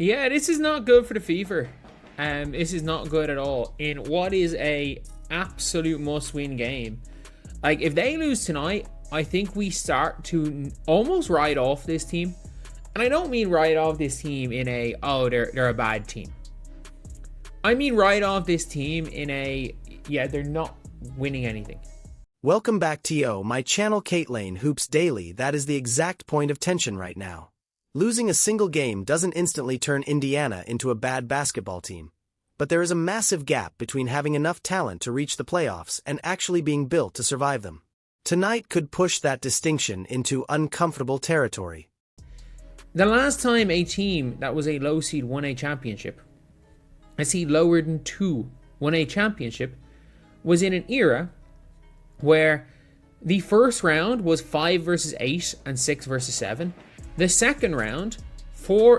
Yeah, this is not good for the Fever. This is not good at all in what is a absolute must-win game. Like, if they lose tonight, I think we start to almost write off this team. And I don't mean write off this team in a, oh, they're a bad team. I mean write off this team in a, yeah, they're not winning anything. Welcome back, TO, my channel. Caitlin hoops daily. That is the exact point of tension right now. Losing a single game doesn't instantly turn Indiana into a bad basketball team. But there is a massive gap between having enough talent to reach the playoffs and actually being built to survive them. Tonight could push that distinction into uncomfortable territory. The last time a team that was a low seed won a championship, a seed lower than 2 won a championship, was in an era where the first round was 5 versus 8 and 6 versus 7. The second round,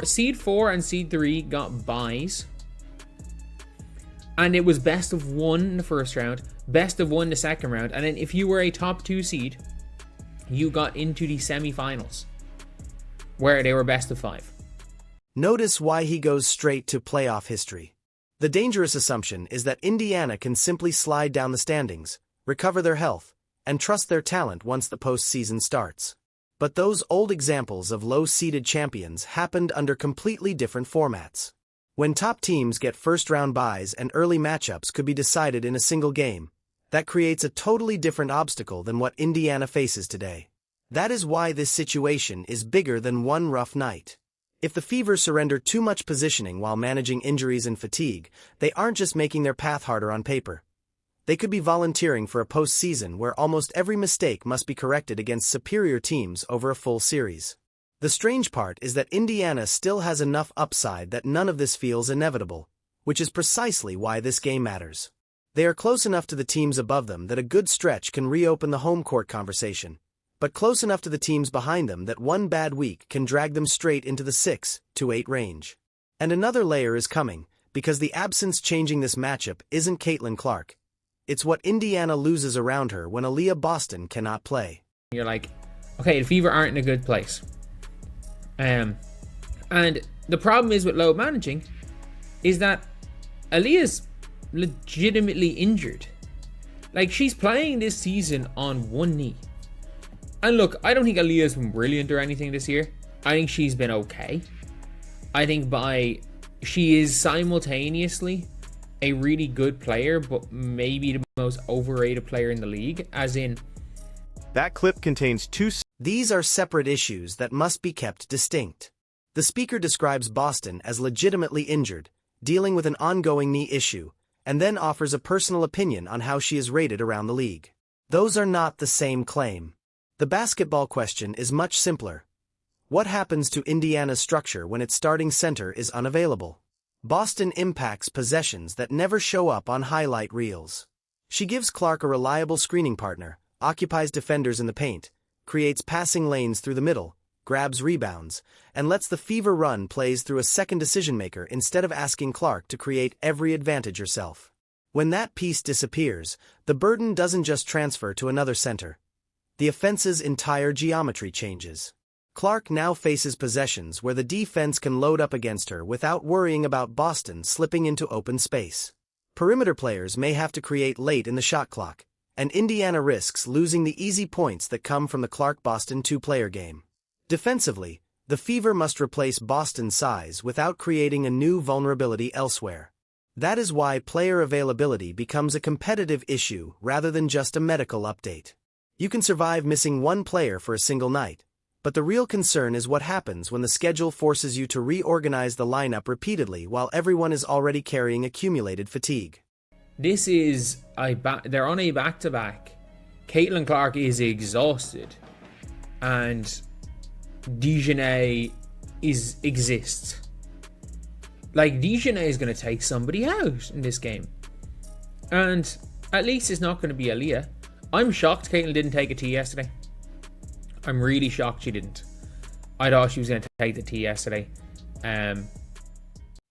seed 4 and seed 3 got byes. And it was best of 1 in the first round, best of 1 in the second round. And then if you were a top 2 seed, you got into the semifinals, where they were best of 5. Notice why he goes straight to playoff history. The dangerous assumption is that Indiana can simply slide down the standings, recover their health, and trust their talent once the postseason starts. But those old examples of low-seeded champions happened under completely different formats. When top teams get first-round byes and early matchups could be decided in a single game, that creates a totally different obstacle than what Indiana faces today. That is why this situation is bigger than one rough night. If the Fever surrender too much positioning while managing injuries and fatigue, they aren't just making their path harder on paper. They could be volunteering for a postseason where almost every mistake must be corrected against superior teams over a full series. The strange part is that Indiana still has enough upside that none of this feels inevitable, which is precisely why this game matters. They are close enough to the teams above them that a good stretch can reopen the home court conversation, but close enough to the teams behind them that one bad week can drag them straight into the 6 to 8 range. And another layer is coming, because the absence changing this matchup isn't Caitlin Clark. It's what Indiana loses around her when Aliyah Boston cannot play. You're like, okay, the Fever aren't in a good place. And the problem is with load managing is that Aliyah's legitimately injured. Like, she's playing this season on one knee. And look, I don't think Aliyah's been brilliant or anything this year. I think she's been okay. I think she is simultaneously a really good player, but maybe the most overrated player in the league, as in... That clip contains 2... These are separate issues that must be kept distinct. The speaker describes Boston as legitimately injured, dealing with an ongoing knee issue, and then offers a personal opinion on how she is rated around the league. Those are not the same claim. The basketball question is much simpler. What happens to Indiana's structure when its starting center is unavailable? Boston impacts possessions that never show up on highlight reels. She gives Clark a reliable screening partner, occupies defenders in the paint, creates passing lanes through the middle, grabs rebounds, and lets the Fever run plays through a second decision-maker instead of asking Clark to create every advantage herself. When that piece disappears, the burden doesn't just transfer to another center. The offense's entire geometry changes. Clark now faces possessions where the defense can load up against her without worrying about Boston slipping into open space. Perimeter players may have to create late in the shot clock, and Indiana risks losing the easy points that come from the Clark-Boston two-player game. Defensively, the Fever must replace Boston's size without creating a new vulnerability elsewhere. That is why player availability becomes a competitive issue rather than just a medical update. You can survive missing one player for a single night, but the real concern is what happens when the schedule forces you to reorganize the lineup repeatedly while everyone is already carrying accumulated fatigue. This is they're on a back-to-back. Caitlin Clark is exhausted, and Dejanay exists. Like, Dejanay is going to take somebody out in this game, and at least it's not going to be Aliyah. I'm shocked Caitlin didn't take a tee yesterday. I'm really shocked she didn't. I thought she was going to take the tee yesterday. And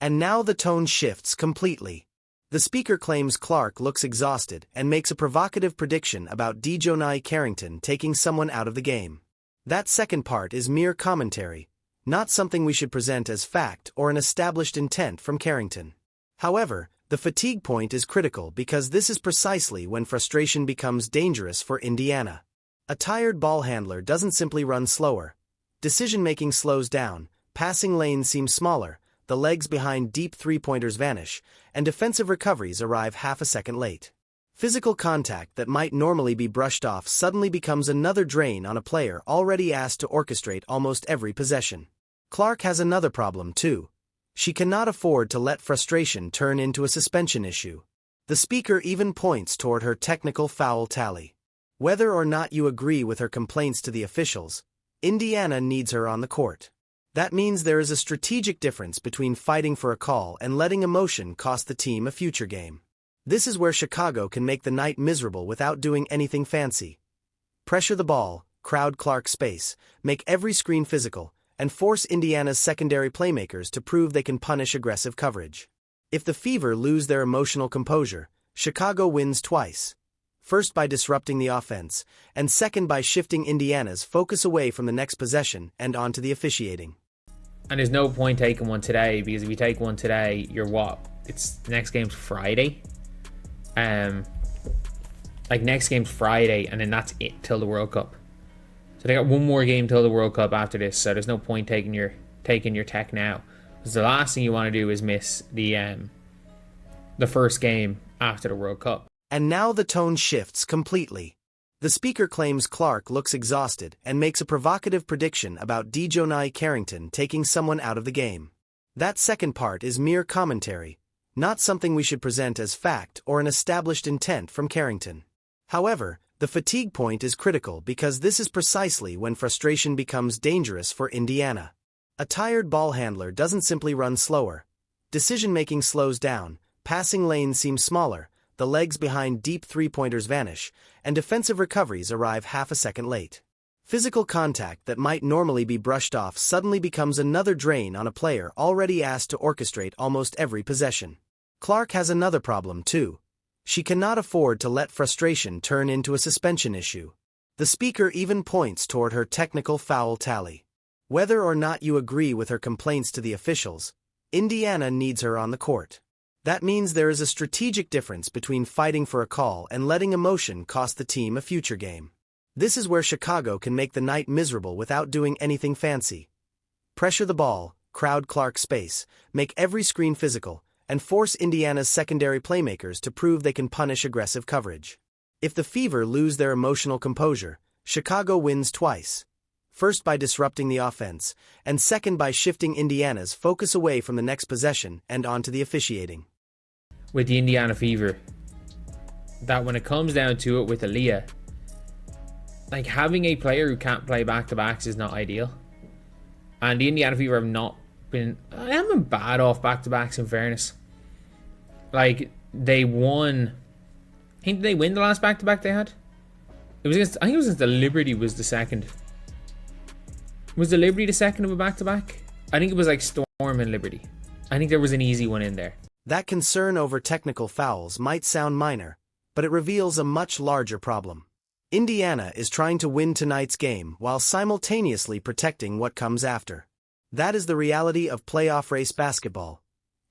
now the tone shifts completely. The speaker claims Clark looks exhausted and makes a provocative prediction about Dejanay Carrington taking someone out of the game. That second part is mere commentary, not something we should present as fact or an established intent from Carrington. However, the fatigue point is critical because this is precisely when frustration becomes dangerous for Indiana. A tired ball handler doesn't simply run slower. Decision-making slows down, passing lanes seem smaller, the legs behind deep three-pointers vanish, and defensive recoveries arrive half a second late. Physical contact that might normally be brushed off suddenly becomes another drain on a player already asked to orchestrate almost every possession. Clark has another problem too. She cannot afford to let frustration turn into a suspension issue. The speaker even points toward her technical foul tally. Whether or not you agree with her complaints to the officials, Indiana needs her on the court. That means there is a strategic difference between fighting for a call and letting emotion cost the team a future game. This is where Chicago can make the night miserable without doing anything fancy. Pressure the ball, crowd Clark's space, make every screen physical, and force Indiana's secondary playmakers to prove they can punish aggressive coverage. If the Fever lose their emotional composure, Chicago wins twice. First by disrupting the offense, and second by shifting Indiana's focus away from the next possession and onto the officiating. And there's no point taking one today, because if you take one today, you're what? It's next game's Friday. Next game's Friday, and then that's it till the World Cup. So they got one more game till the World Cup after this. So there's no point taking your tech now, because the last thing you want to do is miss the first game after the World Cup. And now the tone shifts completely. The speaker claims Clark looks exhausted and makes a provocative prediction about Dejonai Carrington taking someone out of the game. That second part is mere commentary, not something we should present as fact or an established intent from Carrington. However, the fatigue point is critical because this is precisely when frustration becomes dangerous for Indiana. A tired ball handler doesn't simply run slower. Decision-making slows down, passing lanes seem smaller, the legs behind deep three-pointers vanish, and defensive recoveries arrive half a second late. Physical contact that might normally be brushed off suddenly becomes another drain on a player already asked to orchestrate almost every possession. Clark has another problem too. She cannot afford to let frustration turn into a suspension issue. The speaker even points toward her technical foul tally. Whether or not you agree with her complaints to the officials, Indiana needs her on the court. That means there is a strategic difference between fighting for a call and letting emotion cost the team a future game. This is where Chicago can make the night miserable without doing anything fancy. Pressure the ball, crowd Clark's space, make every screen physical, and force Indiana's secondary playmakers to prove they can punish aggressive coverage. If the Fever lose their emotional composure, Chicago wins twice. First by disrupting the offense, and second by shifting Indiana's focus away from the next possession and onto the officiating. With the Indiana Fever, that when it comes down to it with Aliyah, having a player who can't play back-to-backs is not ideal. And the Indiana Fever haven't been bad off back-to-backs in fairness. They won, I think they win the last back-to-back they had? I think it was against the Liberty was the second. Was the Liberty the second of a back-to-back? I think it was Storm and Liberty. I think there was an easy one in there. That concern over technical fouls might sound minor, but it reveals a much larger problem. Indiana is trying to win tonight's game while simultaneously protecting what comes after. That is the reality of playoff race basketball.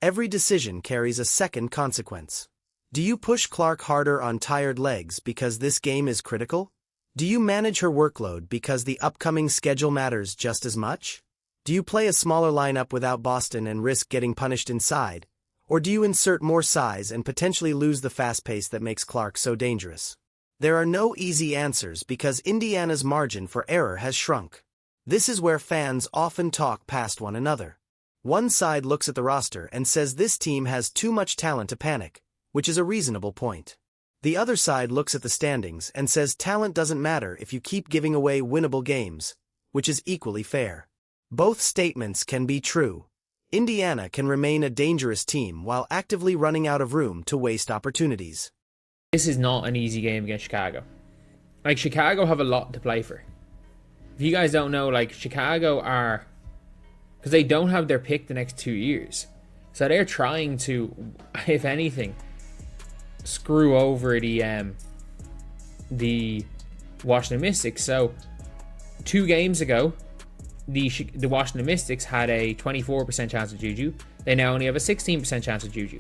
Every decision carries a second consequence. Do you push Clark harder on tired legs because this game is critical? Do you manage her workload because the upcoming schedule matters just as much? Do you play a smaller lineup without Boston and risk getting punished inside? Or do you insert more size and potentially lose the fast pace that makes Clark so dangerous? There are no easy answers because Indiana's margin for error has shrunk. This is where fans often talk past one another. One side looks at the roster and says this team has too much talent to panic, which is a reasonable point. The other side looks at the standings and says talent doesn't matter if you keep giving away winnable games, which is equally fair. Both statements can be true. Indiana can remain a dangerous team while actively running out of room to waste opportunities. This is not an easy game against Chicago. Chicago have a lot to play for. If you guys don't know, Chicago are, because they don't have their pick the next 2 years. So they're trying to, if anything, screw over the Washington Mystics. So 2 games ago, the Washington Mystics had a 24% chance of Juju. They now only have a 16% chance of Juju.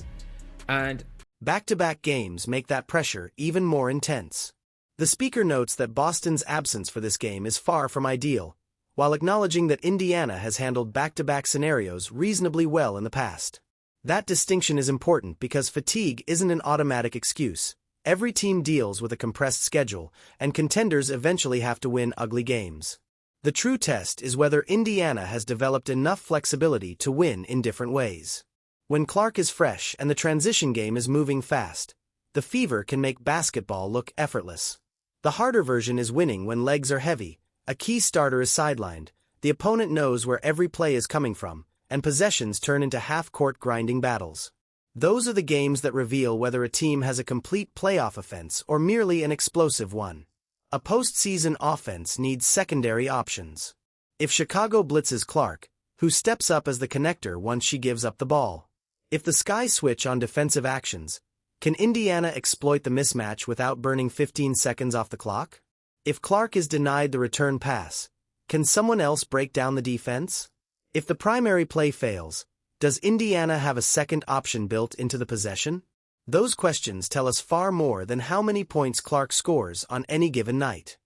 And back-to-back games make that pressure even more intense. The speaker notes that Boston's absence for this game is far from ideal, while acknowledging that Indiana has handled back-to-back scenarios reasonably well in the past. That distinction is important because fatigue isn't an automatic excuse. Every team deals with a compressed schedule, and contenders eventually have to win ugly games. The true test is whether Indiana has developed enough flexibility to win in different ways. When Clark is fresh and the transition game is moving fast, the Fever can make basketball look effortless. The harder version is winning when legs are heavy, a key starter is sidelined, the opponent knows where every play is coming from, and possessions turn into half-court grinding battles. Those are the games that reveal whether a team has a complete playoff offense or merely an explosive one. A postseason offense needs secondary options. If Chicago blitzes Clark, who steps up as the connector once she gives up the ball? If the Sky switch on defensive actions, can Indiana exploit the mismatch without burning 15 seconds off the clock? If Clark is denied the return pass, can someone else break down the defense? If the primary play fails, does Indiana have a second option built into the possession? Those questions tell us far more than how many points Clark scores on any given night.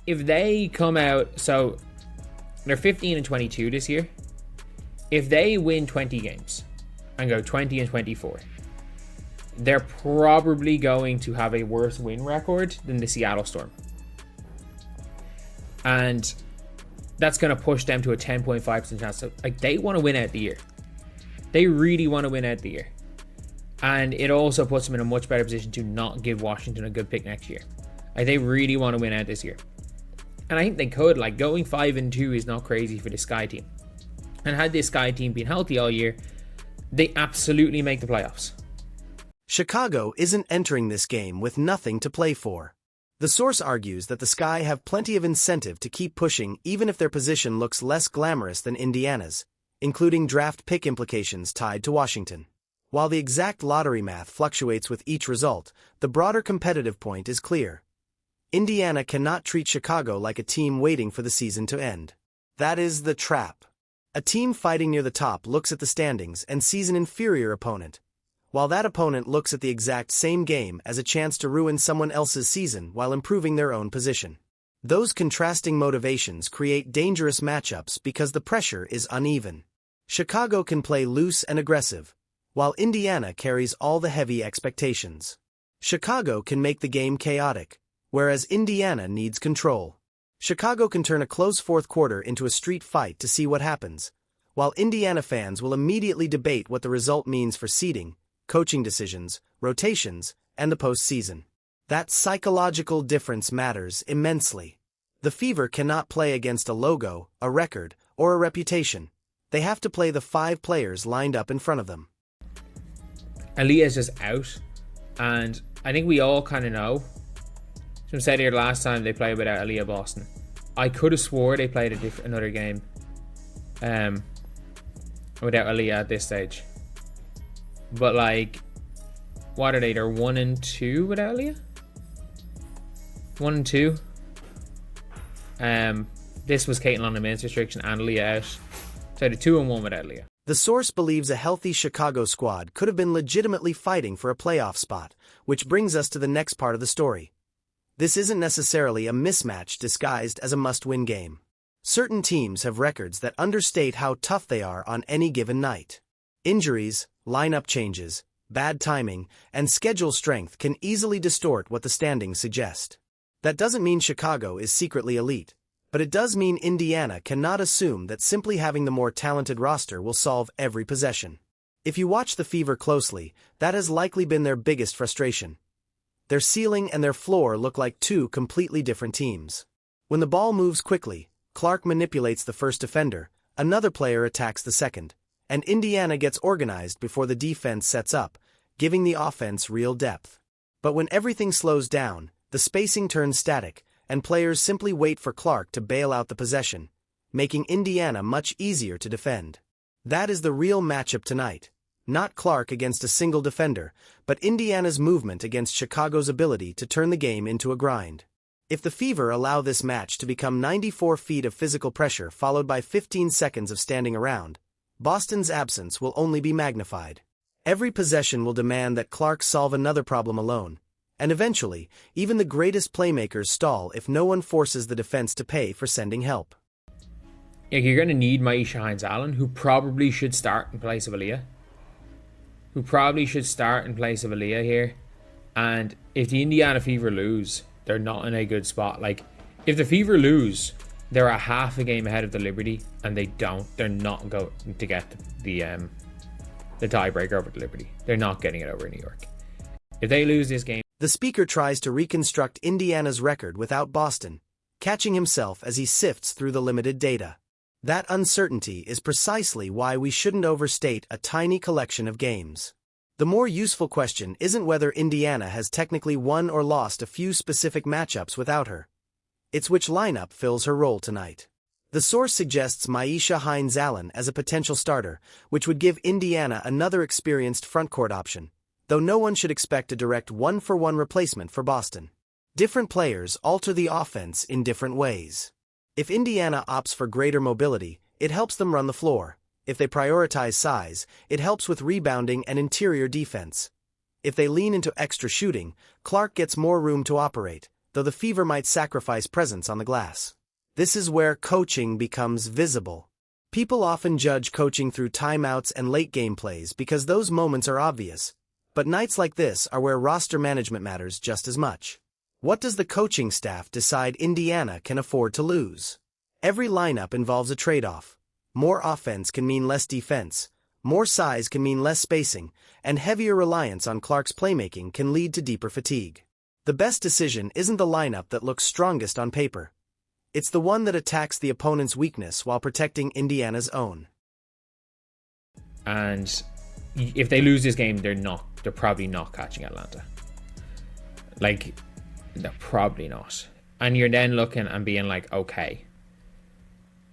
if they come out, so they're 15-22 this year. If they win 20 games and go 20-24, they're probably going to have a worse win record than the Seattle Storm. And that's going to push them to a 10.5% chance. So, like, they want to win out the year. They really want to win out the year. And it also puts them in a much better position to not give Washington a good pick next year. Like, they really want to win out this year. And I think they could. Like, going 5-2 is not crazy for this Sky team. And had this Sky team been healthy all year, they absolutely make the playoffs. Chicago isn't entering this game with nothing to play for. The source argues that the Sky have plenty of incentive to keep pushing even if their position looks less glamorous than Indiana's, including draft pick implications tied to Washington. While the exact lottery math fluctuates with each result, the broader competitive point is clear. Indiana cannot treat Chicago like a team waiting for the season to end. That is the trap. A team fighting near the top looks at the standings and sees an inferior opponent, while that opponent looks at the exact same game as a chance to ruin someone else's season while improving their own position. Those contrasting motivations create dangerous matchups because the pressure is uneven. Chicago can play loose and aggressive, while Indiana carries all the heavy expectations. Chicago can make the game chaotic, whereas Indiana needs control. Chicago can turn a close fourth quarter into a street fight to see what happens, while Indiana fans will immediately debate what the result means for seeding, coaching decisions, rotations, and the postseason. That psychological difference matters immensely. The Fever cannot play against a logo, a record, or a reputation. They have to play the 5 players lined up in front of them. Aliyah is just out, and I think we all kind of know. Some said here last time they played without Aliyah Boston. I could have swore they played another game without Aliyah at this stage. But, like, what are they? They're 1-2 without Aliyah? 1-2. This was Caitlin on the minutes restriction and Aliyah out. So they're 2-1 without Aliyah. The source believes a healthy Chicago squad could have been legitimately fighting for a playoff spot, which brings us to the next part of the story. This isn't necessarily a mismatch disguised as a must-win game. Certain teams have records that understate how tough they are on any given night. Injuries, lineup changes, bad timing, and schedule strength can easily distort what the standings suggest. That doesn't mean Chicago is secretly elite, but it does mean Indiana cannot assume that simply having the more talented roster will solve every possession. If you watch the Fever closely, that has likely been their biggest frustration. Their ceiling and their floor look like two completely different teams. When the ball moves quickly, Clark manipulates the first defender, another player attacks the second, and Indiana gets organized before the defense sets up, giving the offense real depth. But when everything slows down, the spacing turns static, and players simply wait for Clark to bail out the possession, making Indiana much easier to defend. That is the real matchup tonight. Not Clark against a single defender, but Indiana's movement against Chicago's ability to turn the game into a grind. If the Fever allow this match to become 94 feet of physical pressure followed by 15 seconds of standing around, Boston's absence will only be magnified. Every possession will demand that Clark solve another problem alone, and eventually, even the greatest playmakers stall if no one forces the defense to pay for sending help. Like, you're going to need Maisha Hines-Allen, who probably should start in place of Aliyah. Here. And if the Indiana Fever lose, they're not in a good spot. Like, if the Fever lose, they're a half a game ahead of the Liberty, and they're not going to get the tiebreaker over the Liberty. They're not getting it over New York. If they lose this game... The speaker tries to reconstruct Indiana's record without Boston, catching himself as he sifts through the limited data. That uncertainty is precisely why we shouldn't overstate a tiny collection of games. The more useful question isn't whether Indiana has technically won or lost a few specific matchups without her. It's which lineup fills her role tonight. The source suggests Maisha Hines-Allen as a potential starter, which would give Indiana another experienced frontcourt option, though no one should expect a direct one-for-one replacement for Boston. Different players alter the offense in different ways. If Indiana opts for greater mobility, it helps them run the floor. If they prioritize size, it helps with rebounding and interior defense. If they lean into extra shooting, Clark gets more room to operate, though the Fever might sacrifice presence on the glass. This is where coaching becomes visible. People often judge coaching through timeouts and late game plays because those moments are obvious. But nights like this are where roster management matters just as much. What does the coaching staff decide Indiana can afford to lose? Every lineup involves a trade-off. More offense can mean less defense, more size can mean less spacing, and heavier reliance on Clark's playmaking can lead to deeper fatigue. The best decision isn't the lineup that looks strongest on paper. It's the one that attacks the opponent's weakness while protecting Indiana's own. And if they lose this game, they're probably not catching Atlanta. Like, they're probably not. And you're then looking and being like, okay,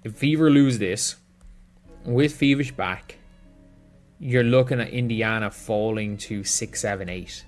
if Fever lose this, with Feverish back, you're looking at Indiana falling to 6, 7, 8.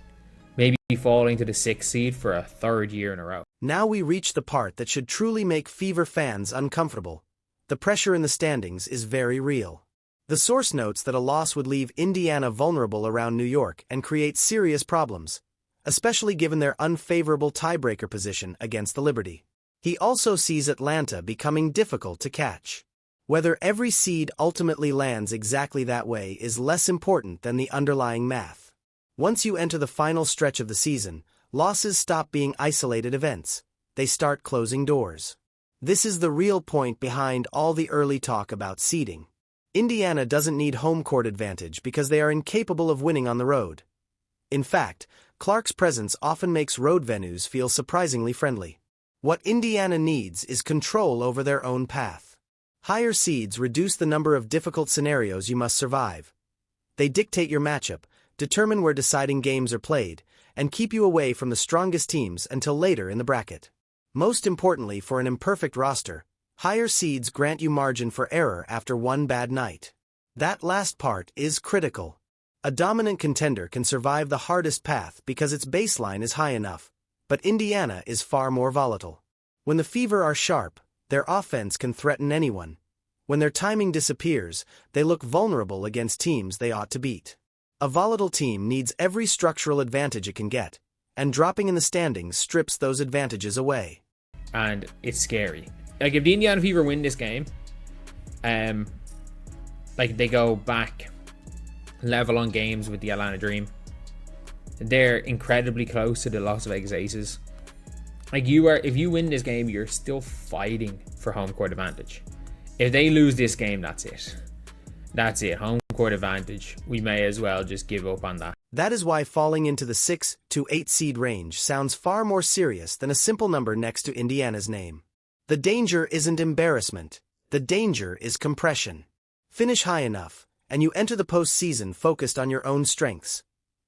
Maybe falling to the 6th seed for a third year in a row. Now we reach the part that should truly make Fever fans uncomfortable. The pressure in the standings is very real. The source notes that a loss would leave Indiana vulnerable around New York and create serious problems, especially given their unfavorable tiebreaker position against the Liberty. He also sees Atlanta becoming difficult to catch. Whether every seed ultimately lands exactly that way is less important than the underlying math. Once you enter the final stretch of the season, losses stop being isolated events. They start closing doors. This is the real point behind all the early talk about seeding. Indiana doesn't need home court advantage because they are incapable of winning on the road. In fact, Clark's presence often makes road venues feel surprisingly friendly. What Indiana needs is control over their own path. Higher seeds reduce the number of difficult scenarios you must survive. They dictate your matchup, determine where deciding games are played, and keep you away from the strongest teams until later in the bracket. Most importantly for an imperfect roster, higher seeds grant you margin for error after one bad night. That last part is critical. A dominant contender can survive the hardest path because its baseline is high enough, but Indiana is far more volatile. When the Fever are sharp, their offense can threaten anyone. When their timing disappears, they look vulnerable against teams they ought to beat. A volatile team needs every structural advantage it can get, and dropping in the standings strips those advantages away. And it's scary. Like, if the Indiana Fever win this game, like, they go back level on games with the Atlanta Dream, they're incredibly close to the Las Vegas Aces. Like, if you win this game, you're still fighting for home court advantage. If they lose this game, that's it. That's it. Home court advantage. We may as well just give up on that. That is why falling into the 6 to 8 seed range sounds far more serious than a simple number next to Indiana's name. The danger isn't embarrassment. The danger is compression. Finish high enough, and you enter the postseason focused on your own strengths.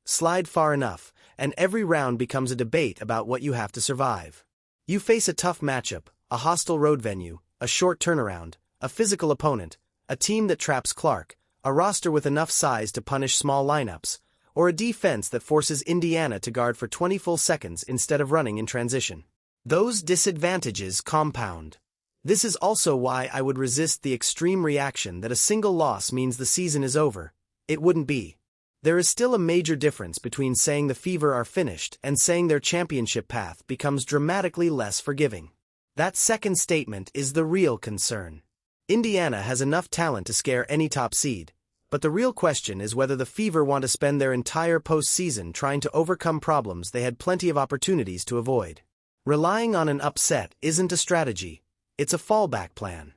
Slide far enough, and every round becomes a debate about what you have to survive. You face a tough matchup, a hostile road venue, a short turnaround, a physical opponent, a team that traps Clark, a roster with enough size to punish small lineups, or a defense that forces Indiana to guard for 20 full seconds instead of running in transition. Those disadvantages compound. This is also why I would resist the extreme reaction that a single loss means the season is over. It wouldn't be. There is still a major difference between saying the Fever are finished and saying their championship path becomes dramatically less forgiving. That second statement is the real concern. Indiana has enough talent to scare any top seed, but the real question is whether the Fever want to spend their entire postseason trying to overcome problems they had plenty of opportunities to avoid. Relying on an upset isn't a strategy, it's a fallback plan.